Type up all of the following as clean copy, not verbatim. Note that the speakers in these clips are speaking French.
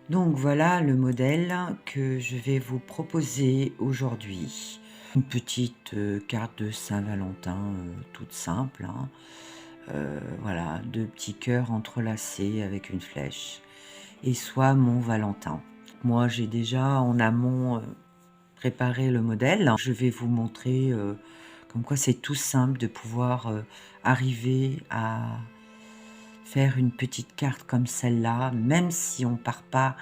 Donc voilà le modèle que je vais vous proposer aujourd'hui. Une petite carte de Saint-Valentin toute simple, hein. Voilà, 2 petits cœurs entrelacés avec une flèche et soit mon Valentin. Moi j'ai déjà en amont préparé le modèle. Je vais vous montrer comme quoi c'est tout simple de pouvoir arriver à faire une petite carte comme celle-là, même si on part pas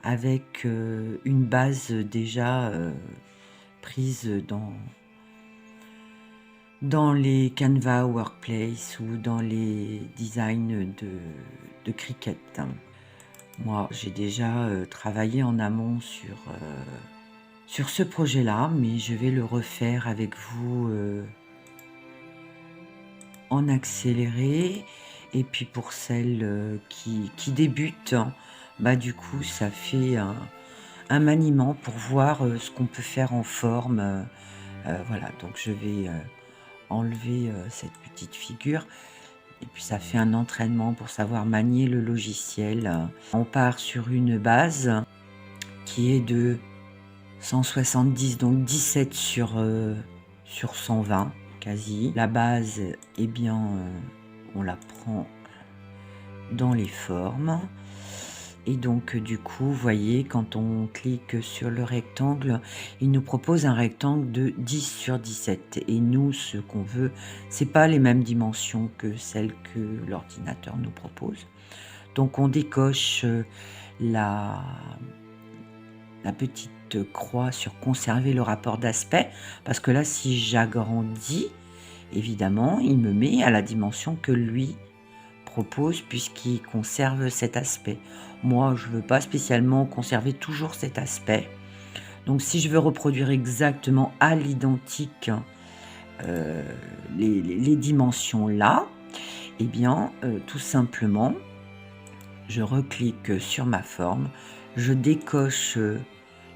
avec une base déjà prise dans les Canva Workplace ou dans les designs de Cricut. Moi, j'ai déjà travaillé en amont sur ce projet-là, mais je vais le refaire avec vous en accéléré. Et puis pour celles qui débutent, bah du coup, ça fait un maniement pour voir ce qu'on peut faire en forme. Voilà, donc je vais enlever cette petite figure. Et puis ça fait un entraînement pour savoir manier le logiciel. On part sur une base qui est de 170, donc 17 sur 120 quasi. La base, eh bien, on la prend dans les formes. Et donc du coup, vous voyez, quand on clique sur le rectangle, il nous propose un rectangle de 10 sur 17. Et nous, ce qu'on veut, c'est pas les mêmes dimensions que celles que l'ordinateur nous propose. Donc on décoche la petite croix sur conserver le rapport d'aspect, parce que là, si j'agrandis, évidemment, il me met à la dimension que lui propose puisqu'il conserve cet aspect. Moi, je ne veux pas spécialement conserver toujours cet aspect. Donc, si je veux reproduire exactement à l'identique les dimensions là, eh bien, tout simplement, je reclique sur ma forme, je décoche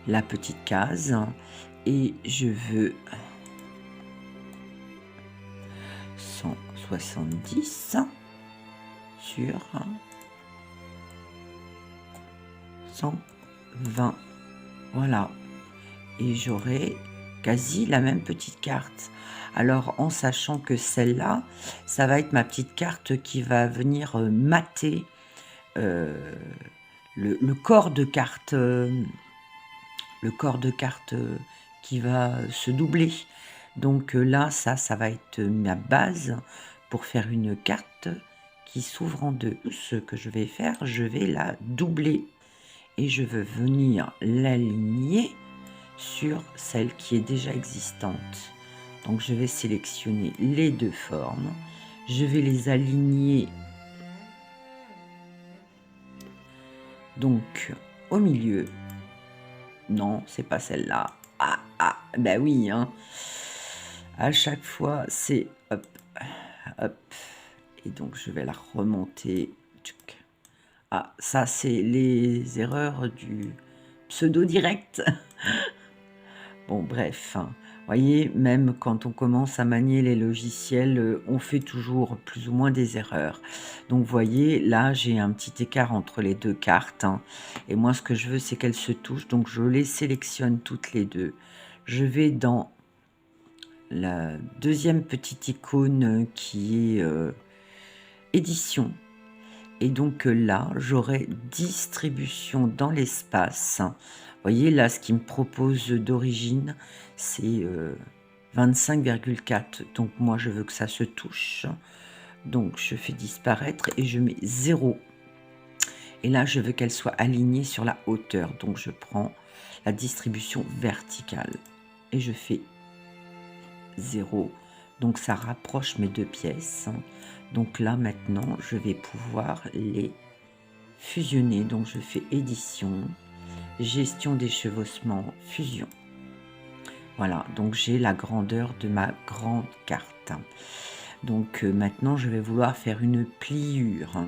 la petite case et je veux 170 sur 120. Voilà. Et j'aurai quasi la même petite carte. Alors, en sachant que celle-là, ça va être ma petite carte qui va venir mater le corps de carte, qui va se doubler. Donc là, ça va être ma base pour faire une carte qui s'ouvre en deux. Ce que je vais faire, je vais la doubler et je veux venir l'aligner sur celle qui est déjà existante. Donc je vais sélectionner les deux formes, je vais les aligner donc au milieu. Non, c'est pas celle-là. Ben oui, hein. À chaque fois, c'est hop, hop. Et donc, je vais la remonter. Ah, ça, c'est les erreurs du pseudo direct. Bon, bref, hein. Voyez, même quand on commence à manier les logiciels, on fait toujours plus ou moins des erreurs. Donc, voyez, là, j'ai un petit écart entre les deux cartes, hein. Et moi, ce que je veux, c'est qu'elles se touchent. Donc, je les sélectionne toutes les deux. Je vais dans la deuxième petite icône qui est édition. Et donc là, j'aurai distribution dans l'espace. Vous voyez, là, ce qu'il me propose d'origine, c'est 25,4. Donc moi, je veux que ça se touche. Donc je fais disparaître et je mets 0. Et là, je veux qu'elle soit alignée sur la hauteur. Donc je prends la distribution verticale et je fais 0. Donc ça rapproche mes deux pièces. Donc là maintenant je vais pouvoir les fusionner. Donc je fais édition, gestion des chevauchements, fusion. Voilà, donc j'ai la grandeur de ma grande carte. Donc maintenant je vais vouloir faire une pliure.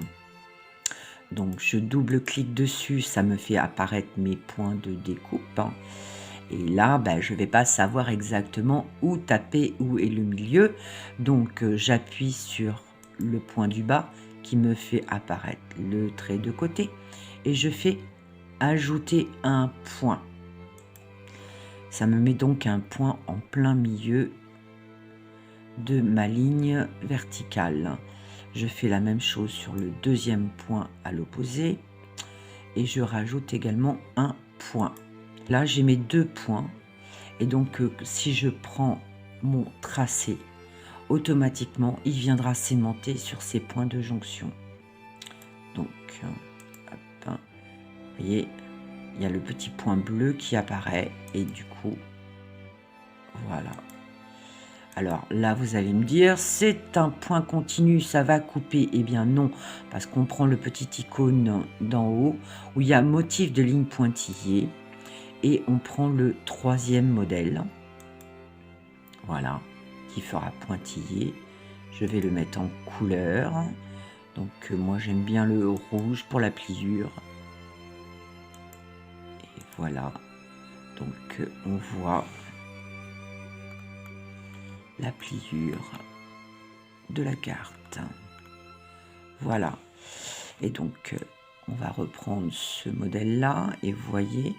Donc je double-clique dessus, ça me fait apparaître mes points de découpe. Et là, ben, je ne vais pas savoir exactement où taper, où est le milieu. Donc, j'appuie sur le point du bas qui me fait apparaître le trait de côté. Et je fais ajouter un point. Ça me met donc un point en plein milieu de ma ligne verticale. Je fais la même chose sur le deuxième point à l'opposé et je rajoute également un point. Là, j'ai mes 2 points et donc si je prends mon tracé, automatiquement, il viendra s'aimanter sur ces points de jonction. Donc, hop, vous voyez, il y a le petit point bleu qui apparaît et du coup, voilà. Alors là, vous allez me dire, c'est un point continu, ça va couper. Eh bien non, parce qu'on prend le petit icône d'en haut où il y a motif de ligne pointillée et on prend le 3e modèle. Voilà, qui fera pointillé. Je vais le mettre en couleur. Donc moi j'aime bien le rouge pour la pliure. Et voilà, donc on voit la pliure de la carte. Voilà, et donc on va reprendre ce modèle là et vous voyez,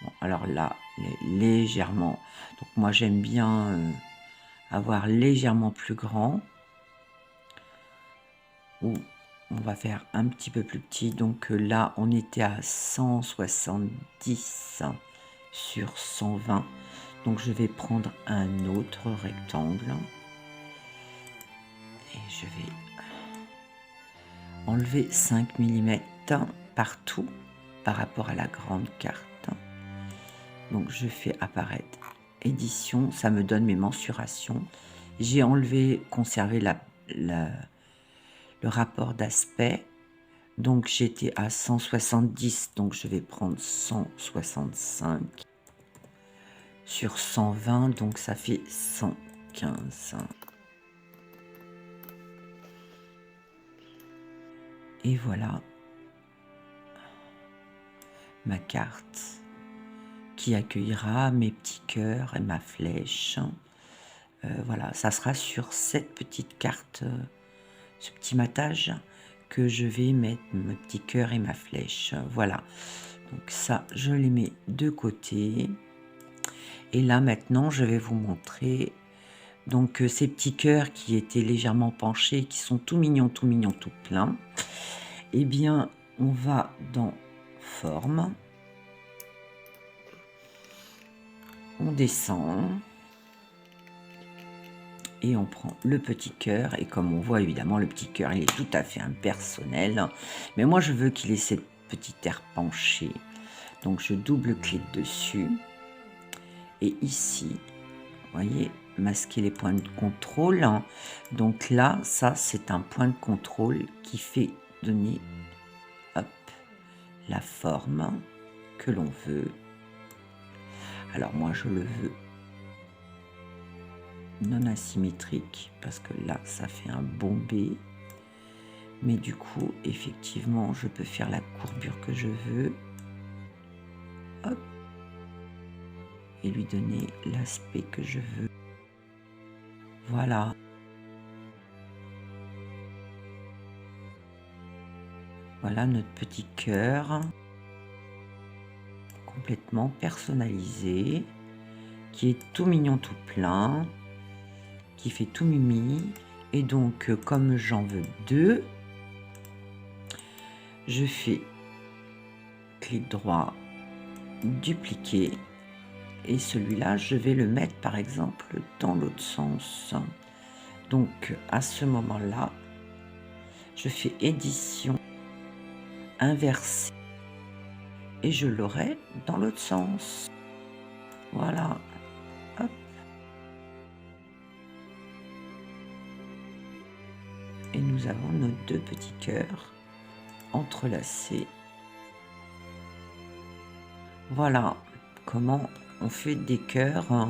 bon, alors là il est légèrement, donc moi j'aime bien avoir légèrement plus grand, ou on va faire un petit peu plus petit. Donc là on était à 170 sur 120, donc je vais prendre un autre rectangle et je vais enlever 5 mm partout par rapport à la grande carte. Donc je fais apparaître édition, ça me donne mes mensurations. J'ai enlevé, conservé le rapport d'aspect. Donc j'étais à 170, donc je vais prendre 165 sur 120, donc ça fait 115. Et voilà ma carte qui accueillera mes petits cœurs et ma flèche. Voilà, ça sera sur cette petite carte, ce petit matage, que je vais mettre mes petits cœurs et ma flèche. Voilà, donc ça, je les mets de côté. Et là, maintenant, je vais vous montrer donc ces petits cœurs qui étaient légèrement penchés, qui sont tout mignons, tout pleins. Eh bien, on va dans Forme. On descend. Et on prend le petit cœur, et comme on voit évidemment le petit cœur il est tout à fait impersonnel, mais moi je veux qu'il ait cette petite air penché, donc je double-clique dessus et ici vous voyez, masquer les points de contrôle, donc là ça c'est un point de contrôle qui fait donner, hop, la forme que l'on veut. Alors moi je le veux non asymétrique parce que là ça fait un bombé, mais du coup effectivement je peux faire la courbure que je veux, hop, et lui donner l'aspect que je veux. Voilà, voilà notre petit cœur complètement personnalisé, qui est tout mignon tout plein, qui fait tout mimi. Et donc comme j'en veux 2, je fais clic droit, dupliquer, et celui-là je vais le mettre par exemple dans l'autre sens. Donc à ce moment là je fais édition, inverser, et je l'aurai dans l'autre sens. Voilà, hop. Et nous avons nos 2 petits cœurs entrelacés. Voilà comment on fait des cœurs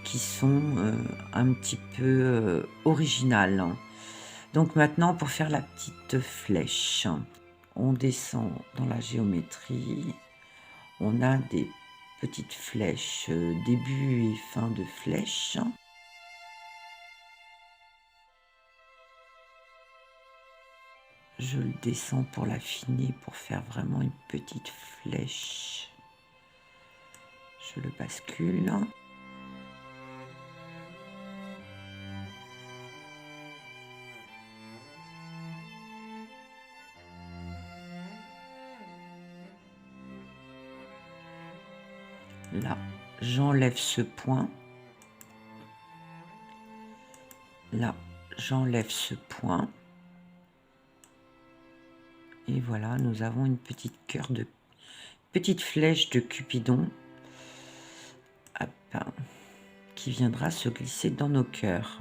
qui sont un petit peu originales. Donc maintenant, pour faire la petite flèche, on descend dans la géométrie. On a des petites flèches, début et fin de flèche. je le descends pour l'affiner, pour faire vraiment une petite flèche. Je le bascule. Là, j'enlève ce point. Là, j'enlève ce point. Et voilà, nous avons une petite petite flèche de Cupidon. Hop, qui viendra se glisser dans nos cœurs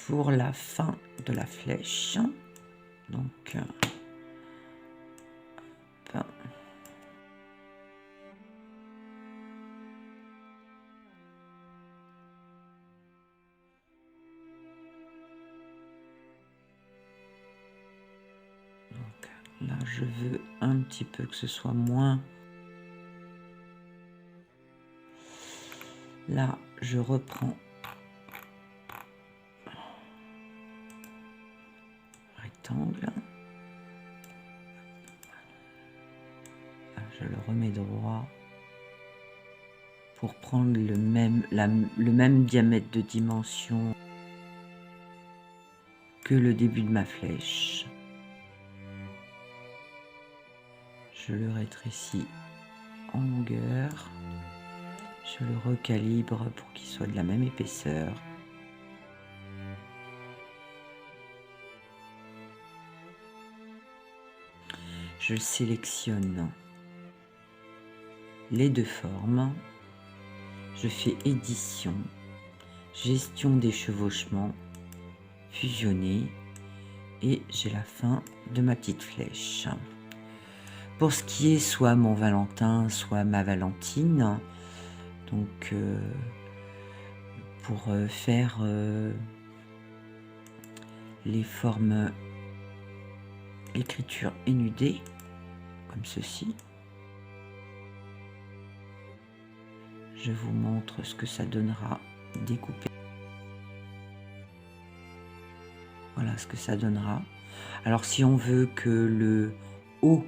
pour la fin de la flèche. Donc, hop. Donc, là, je veux un petit peu que ce soit moins. Là, je reprends rectangle. Là, je le remets droit pour prendre le même diamètre de dimension que le début de ma flèche. Je le rétrécis en longueur. Je le recalibre pour qu'il soit de la même épaisseur. Je sélectionne les deux formes. Je fais édition, gestion des chevauchements, fusionner et j'ai la fin de ma petite flèche. Pour ce qui est soit mon Valentin, soit ma Valentine, donc pour faire les formes écriture énudée, comme ceci, je vous montre ce que ça donnera découpé. Voilà ce que ça donnera. Alors si on veut que le haut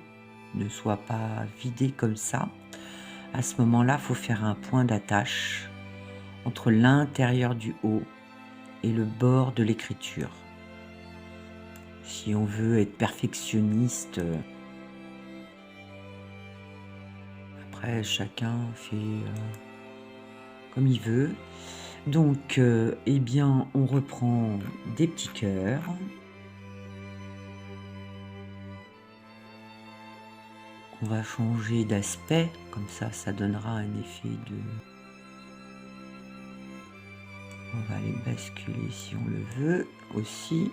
ne soit pas vidé comme ça, à ce moment-là, il faut faire un point d'attache entre l'intérieur du haut et le bord de l'écriture. Si on veut être perfectionniste, après chacun fait comme il veut. Donc, eh bien, on reprend des petits cœurs. On va changer d'aspect, comme ça donnera un effet de... On va les basculer si on le veut aussi.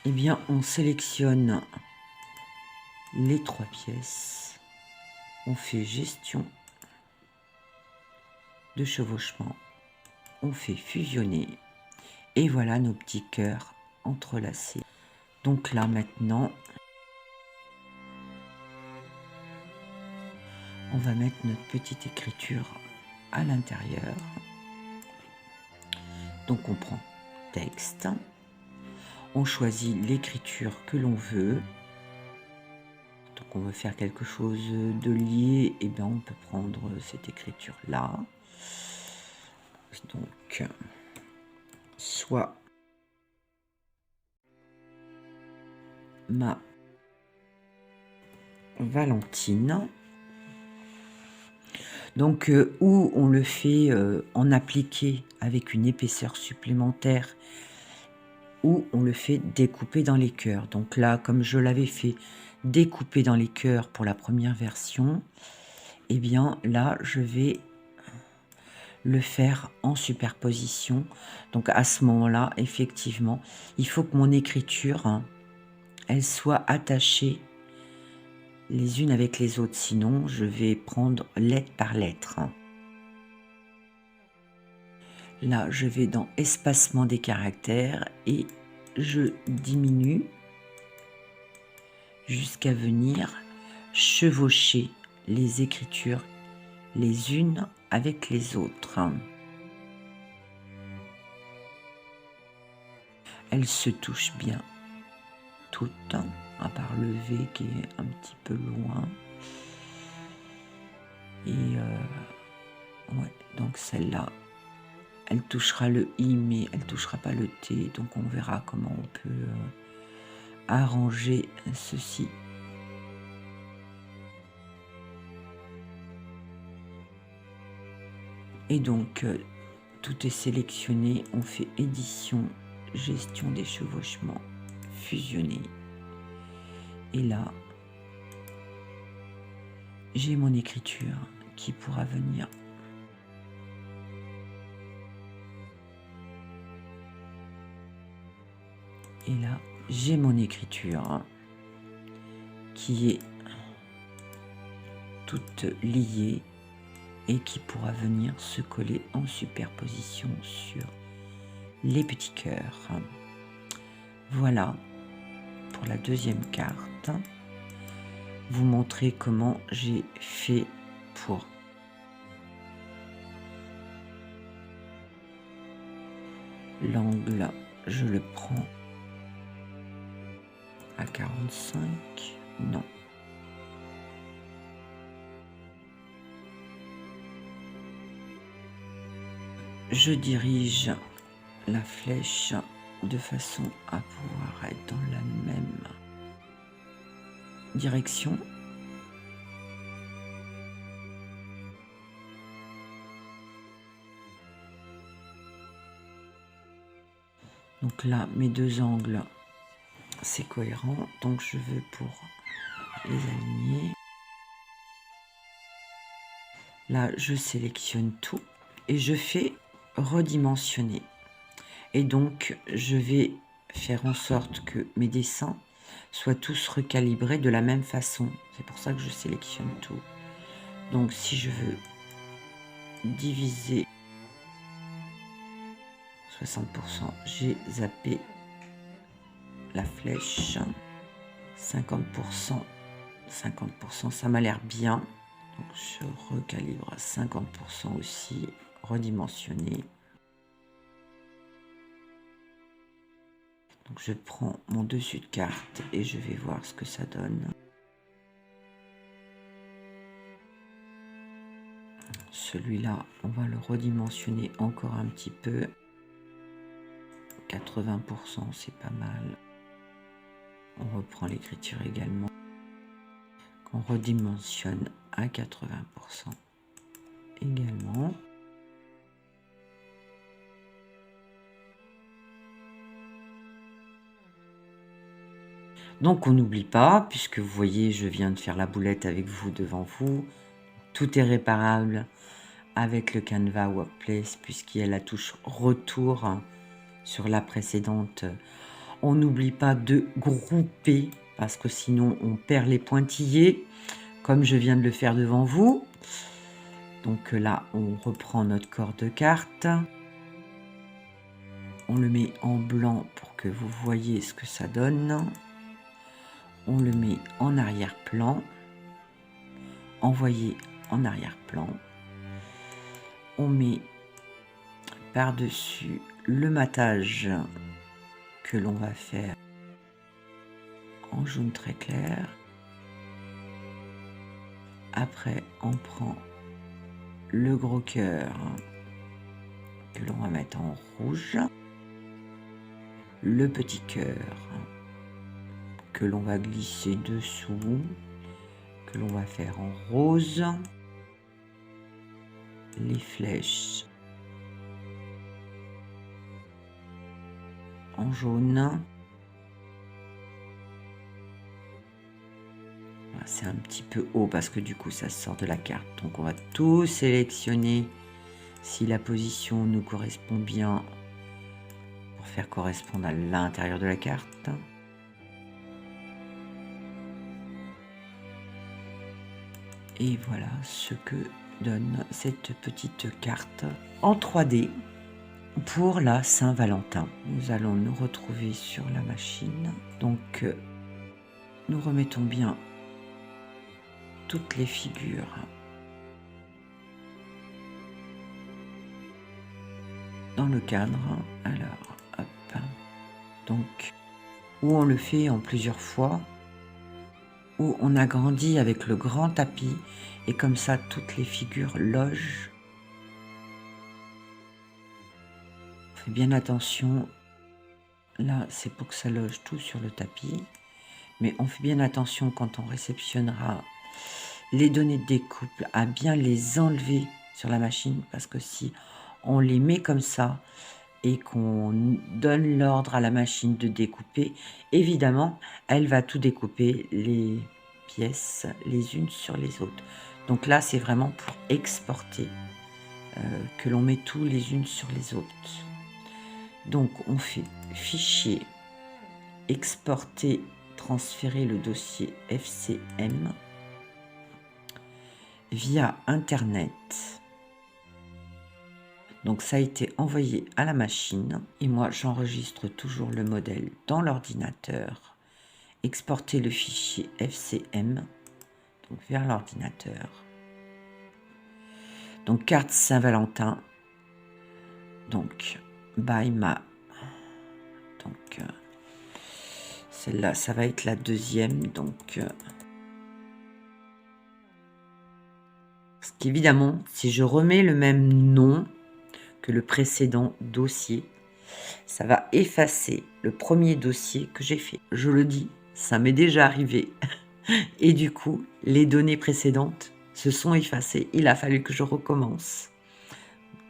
Eh bien, on sélectionne les 3 pièces. On fait gestion de chevauchement. On fait fusionner. Et voilà nos petits cœurs entrelacés. Donc là, maintenant, on va mettre notre petite écriture à l'intérieur. Donc on prend texte. On choisit l'écriture que l'on veut. Donc on veut faire quelque chose de lié, et bien on peut prendre cette écriture là. Donc soit ma Valentine. Donc où on le fait en appliqué avec une épaisseur supplémentaire, ou on le fait découper dans les cœurs. Donc là, comme je l'avais fait découper dans les cœurs pour la première version, et bien là, je vais le faire en superposition. Donc à ce moment-là, effectivement, il faut que mon écriture, elle soit attachée les unes avec les autres. Sinon, je vais prendre lettre par lettre. Là, je vais dans espacement des caractères et je diminue jusqu'à venir chevaucher les écritures les unes avec les autres. elles se touchent bien toutes, à part le V qui est un petit peu loin. Et ouais, donc celle-là, elle touchera le I, mais elle touchera pas le T. Donc on verra comment on peut arranger ceci. Et donc, tout est sélectionné. On fait édition, gestion des chevauchements, fusionner. Et là, j'ai mon écriture qui pourra venir. Et là, j'ai mon écriture qui est toute liée et qui pourra venir se coller en superposition sur les petits cœurs. Voilà pour la deuxième carte. Vous montrer comment j'ai fait pour l'angle. Je le prends à 45, non. Je dirige la flèche de façon à pouvoir être dans la même direction. Donc là, mes deux angles, c'est cohérent. Donc je veux pour les aligner. Là, je sélectionne tout et je fais redimensionner. Et donc, je vais faire en sorte que mes dessins soient tous recalibrés de la même façon. C'est pour ça que je sélectionne tout. Donc, si je veux diviser 60%, j'ai zappé la flèche. 50%, 50%, ça m'a l'air bien. Donc, je recalibre à 50% aussi, redimensionner. Donc, je prends mon dessus de carte et je vais voir ce que ça donne. Celui-là, on va le redimensionner encore un petit peu. 80%, c'est pas mal. On reprend l'écriture également. On redimensionne à 80% également. Donc on n'oublie pas, puisque vous voyez, je viens de faire la boulette avec vous devant vous. Tout est réparable avec le Canva Workplace, puisqu'il y a la touche retour sur la précédente. On n'oublie pas de grouper, parce que sinon on perd les pointillés, comme je viens de le faire devant vous. Donc là, on reprend notre corps de carte. On le met en blanc pour que vous voyez ce que ça donne. On le met en arrière-plan. Envoyer en arrière-plan. On met par-dessus le matage que l'on va faire en jaune très clair. Après, on prend le gros cœur que l'on va mettre en rouge. Le petit cœur que l'on va glisser dessous, que l'on va faire en rose. Les flèches en jaune. C'est un petit peu haut parce que du coup ça sort de la carte. Donc on va tout sélectionner si la position nous correspond bien pour faire correspondre à l'intérieur de la carte. Et voilà ce que donne cette petite carte en 3D pour la Saint-Valentin. Nous allons nous retrouver sur la machine. Donc nous remettons bien toutes les figures dans le cadre. Alors, hop. Donc, ou on le fait en plusieurs fois, ou on agrandit avec le grand tapis, et comme ça, toutes les figures logent. On fait bien attention. Là, c'est pour que ça loge tout sur le tapis. Mais on fait bien attention quand on réceptionnera les données de découpe à bien les enlever sur la machine, parce que si on les met comme ça et qu'on donne l'ordre à la machine de découper, évidemment, elle va tout découper les pièces les unes sur les autres. Donc là, c'est vraiment pour exporter que l'on met tout les unes sur les autres. Donc on fait fichier, exporter, transférer le dossier FCM via Internet. Donc ça a été envoyé à la machine et moi j'enregistre toujours le modèle dans l'ordinateur. Exporter le fichier FCM donc vers l'ordinateur. Donc carte Saint-Valentin. Donc by ma. Donc celle-là ça va être la deuxième. Donc parce qu'évidemment si je remets le même nom que le précédent dossier, ça va effacer le premier dossier que j'ai fait. Je le dis, ça m'est déjà arrivé. Et du coup, les données précédentes se sont effacées. Il a fallu que je recommence.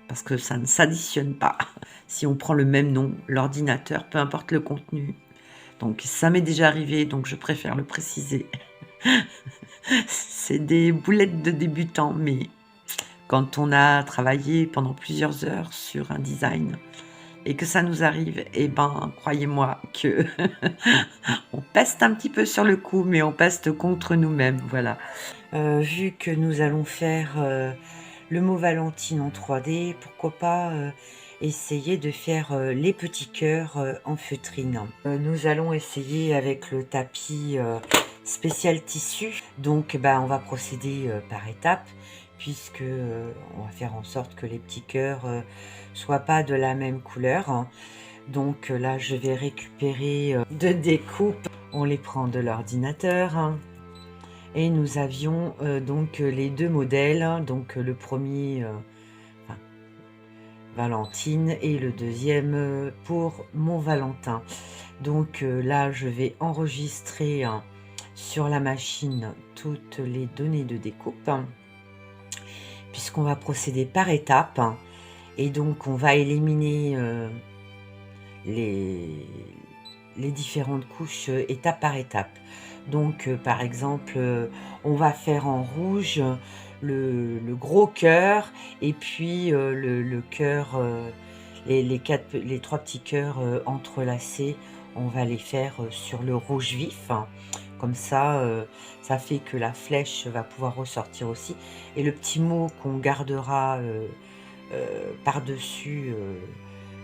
Parce que ça ne s'additionne pas. Si on prend le même nom, l'ordinateur, peu importe le contenu. Donc ça m'est déjà arrivé, donc je préfère le préciser. C'est des boulettes de débutants, mais quand on a travaillé pendant plusieurs heures sur un design et que ça nous arrive, eh ben, croyez-moi que on peste un petit peu sur le coup, mais on peste contre nous-mêmes, voilà. Vu que nous allons faire le mot Valentine en 3D, pourquoi pas essayer de faire les petits cœurs en feutrine. Nous allons essayer avec le tapis spécial tissu, donc on va procéder par étapes, puisque on va faire en sorte que les petits cœurs soient pas de la même couleur, hein. Donc là je vais récupérer de découpe, on les prend de l'ordinateur, hein. Et nous avions donc les deux modèles, hein. Donc le premier enfin, Valentine et le deuxième pour mon Valentin. Donc là je vais enregistrer sur la machine toutes les données de découpe, puisqu'on va procéder par étapes, et donc on va éliminer les différentes couches étape par étape. Donc par exemple on va faire en rouge le gros cœur, et puis le cœur, les trois petits cœurs entrelacés, on va les faire sur le rouge vif, hein. Comme ça, ça fait que la flèche va pouvoir ressortir aussi. Et le petit mot qu'on gardera par-dessus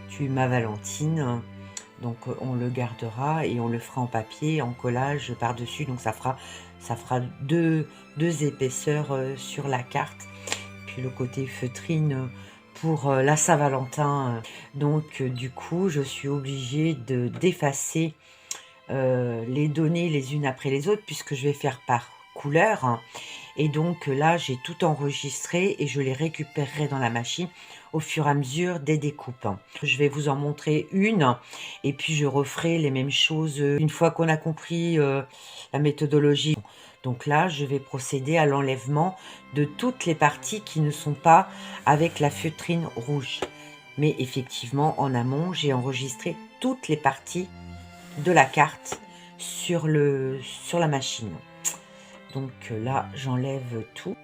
tu es ma Valentine, donc on le gardera et on le fera en papier, en collage par-dessus. Donc ça fera deux épaisseurs sur la carte. Puis le côté feutrine pour la Saint-Valentin. Donc du coup, je suis obligée d'effacer les données les unes après les autres, puisque je vais faire par couleur, hein. Et donc là, j'ai tout enregistré et je les récupérerai dans la machine au fur et à mesure des découpes. Je vais vous en montrer une et puis je referai les mêmes choses une fois qu'on a compris la méthodologie. Donc là, je vais procéder à l'enlèvement de toutes les parties qui ne sont pas avec la feutrine rouge. Mais effectivement, en amont, j'ai enregistré toutes les parties de la carte sur la machine. Donc là, j'enlève tout.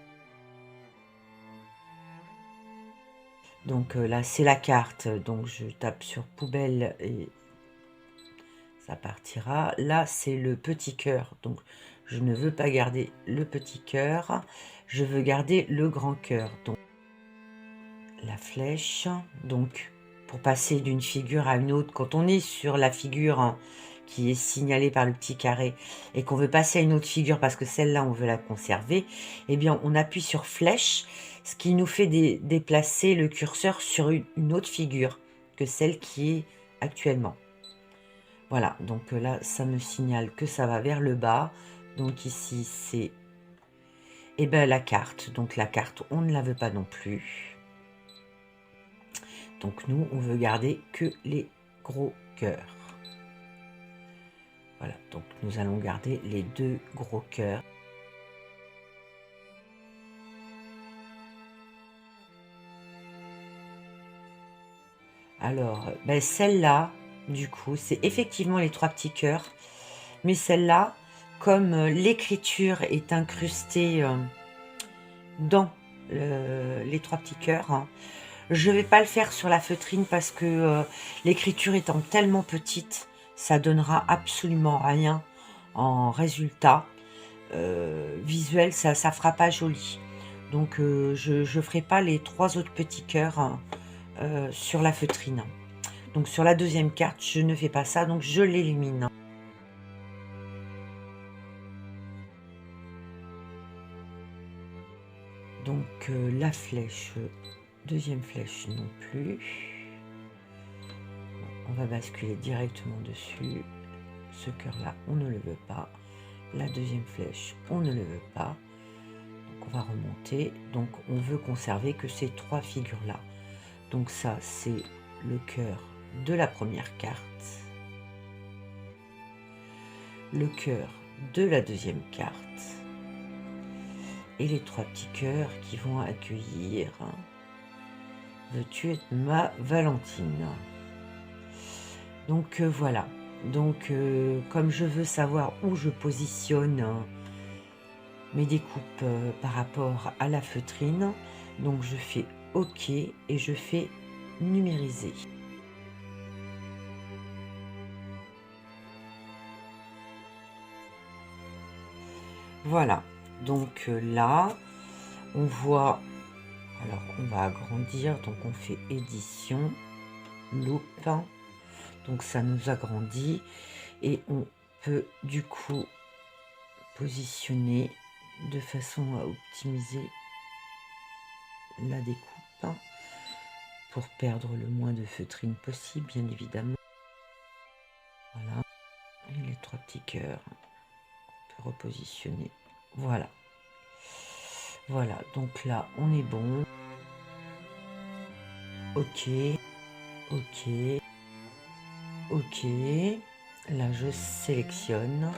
Donc là, c'est la carte. Donc je tape sur poubelle et ça partira. Là, c'est le petit cœur. Donc je ne veux pas garder le petit cœur. Je veux garder le grand cœur. Donc la flèche. Donc pour passer d'une figure à une autre, quand on est sur la figure, hein, qui est signalée par le petit carré, et qu'on veut passer à une autre figure parce que celle-là on veut la conserver, eh bien on appuie sur flèche, ce qui nous fait déplacer le curseur sur une autre figure que celle qui est actuellement. Voilà, donc là, ça me signale que ça va vers le bas. Donc ici, c'est la carte. Donc la carte, on ne la veut pas non plus. Donc nous, on veut garder que les gros cœurs. Voilà, donc nous allons garder les 2 gros cœurs. Alors, celle-là, du coup, c'est effectivement les 3 petits cœurs. Mais celle-là, comme l'écriture est incrustée dans les 3 petits cœurs, hein, je ne vais pas le faire sur la feutrine parce que l'écriture étant tellement petite, ça donnera absolument rien en résultat. Visuel, ça ne fera pas joli. Donc je ne ferai pas les 3 autres petits cœurs hein, sur la feutrine. Donc sur la deuxième carte, je ne fais pas ça, donc je l'élimine. Donc la flèche, deuxième flèche non plus. On va basculer directement dessus. Ce cœur-là, on ne le veut pas. La deuxième flèche, on ne le veut pas. Donc on va remonter. Donc on veut conserver que ces 3 figures-là. Donc ça, c'est le cœur de la première carte. Le cœur de la deuxième carte. Et les 3 petits cœurs qui vont accueillir Veux-tu être ma Valentine? Donc voilà. Donc comme je veux savoir où je positionne mes découpes par rapport à la feutrine, donc je fais OK et je fais numériser. Voilà. Donc là, on voit. Alors on va agrandir. Donc on fait édition, loupe. Donc ça nous agrandit et on peut du coup positionner de façon à optimiser la découpe pour perdre le moins de feutrine possible, bien évidemment. Voilà. Et les 3 petits cœurs, on peut repositionner. Voilà. Voilà, donc là on est bon. OK. OK. OK. Là je sélectionne.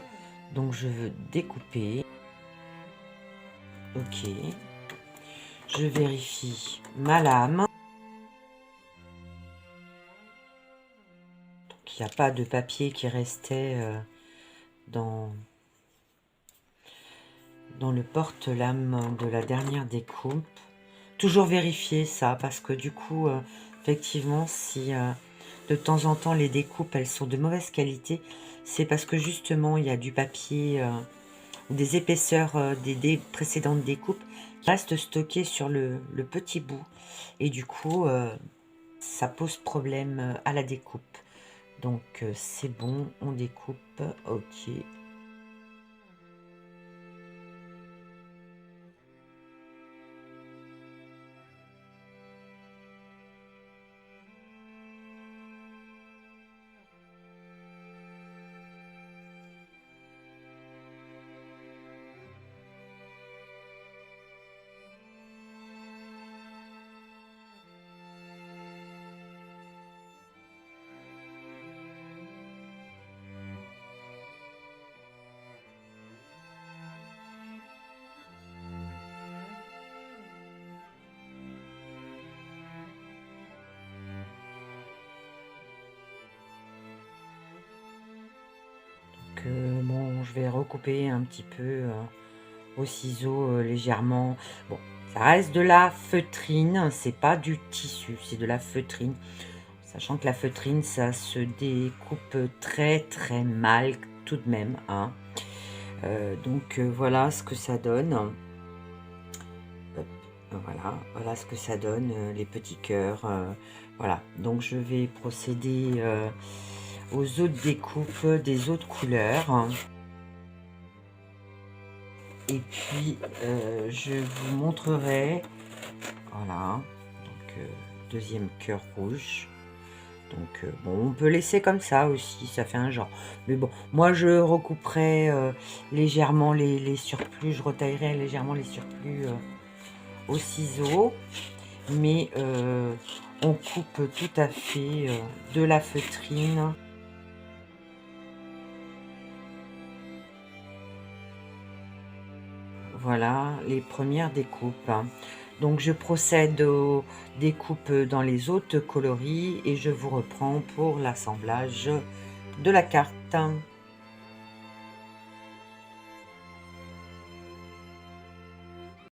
Donc je veux découper. OK. Je vérifie ma lame. Donc il n'y a pas de papier qui restait dans le porte-lame de la dernière découpe. Toujours vérifier ça parce que du coup, effectivement, si de temps en temps les découpes elles sont de mauvaise qualité, c'est parce que justement il y a du papier ou des épaisseurs des précédentes découpes qui restent stockées sur le petit bout et du coup ça pose problème à la découpe. Donc c'est bon, on découpe, OK. Bon, je vais recouper un petit peu au ciseau légèrement. Bon, ça reste de la feutrine, c'est pas du tissu, c'est de la feutrine. Sachant que la feutrine, ça se découpe très très mal tout de même. Hein. Donc voilà ce que ça donne. Hop, voilà ce que ça donne, les petits cœurs. Voilà, donc je vais procéder aux autres découpes des autres couleurs. Et puis je vous montrerai, voilà, donc deuxième cœur rouge. Donc bon, on peut laisser comme ça aussi, ça fait un genre. Mais bon, moi je recouperai, légèrement les surplus, je retaillerai légèrement les surplus, au ciseau. Mais on coupe tout à fait, de la feutrine. Voilà les premières découpes. Donc je procède aux découpes dans les autres coloris et je vous reprends pour l'assemblage de la carte.